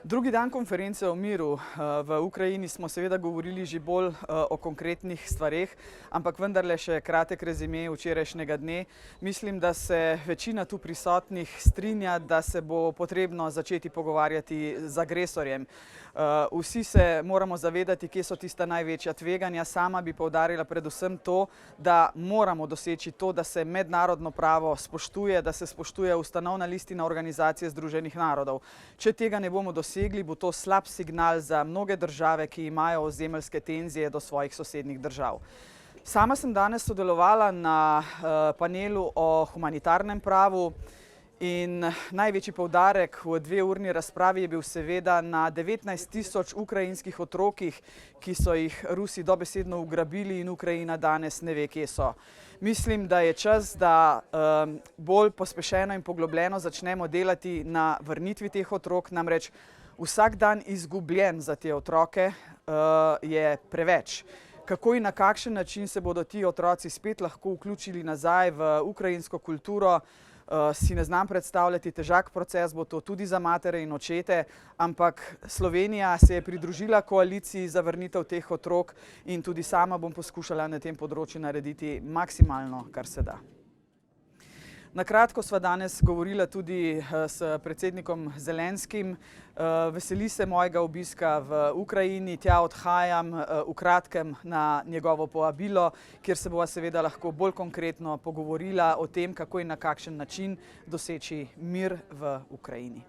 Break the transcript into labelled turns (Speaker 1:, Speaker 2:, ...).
Speaker 1: Drugi dan konference o miru v Ukrajini smo seveda govorili že bolj o konkretnih stvareh, ampak vendarle še kratek rezime včerajšnjega dne. Mislim, da se večina tu prisotnih strinja, da se bo potrebno začeti pogovarjati z agresorjem. Vsi se moramo zavedati, kje so tista največja tveganja. Sama bi poudarila predvsem to, da moramo doseči to, da se mednarodno pravo spoštuje, da se spoštuje ustanovna listina Organizacije združenih narodov. Če tega ne bomo dosegli, bo to slab signal za mnoge države, ki imajo ozemeljske tenzije do svojih sosednjih držav. Sama sem danes sodelovala na panelu o humanitarnem pravu in največji poudarek v dveurni razpravi je bil seveda na 19.000 ukrajinskih otrokih, ki so jih Rusi dobesedno ugrabili in Ukrajina danes ne ve, kje so. Mislim, da je čas, da bolj pospešeno in poglobljeno začnemo delati na vrnitvi teh otrok, namreč vsak dan izgubljen za te otroke je preveč. Kako in na kakšen način se bodo ti otroci spet lahko vključili nazaj v ukrajinsko kulturo, si ne znam predstavljati. Težak proces bo to tudi za matere in očete, ampak Slovenija se je pridružila koaliciji za vrnitev teh otrok in tudi sama bom poskušala na tem področju narediti maksimalno, kar se da. Na kratko sva danes govorila tudi s predsednikom Zelenskim. Veseli se mojega obiska v Ukrajini, tja odhajam v kratkem na njegovo povabilo, kjer se bova seveda lahko bolj konkretno pogovorila o tem, kako in na kakšen način doseči mir v Ukrajini.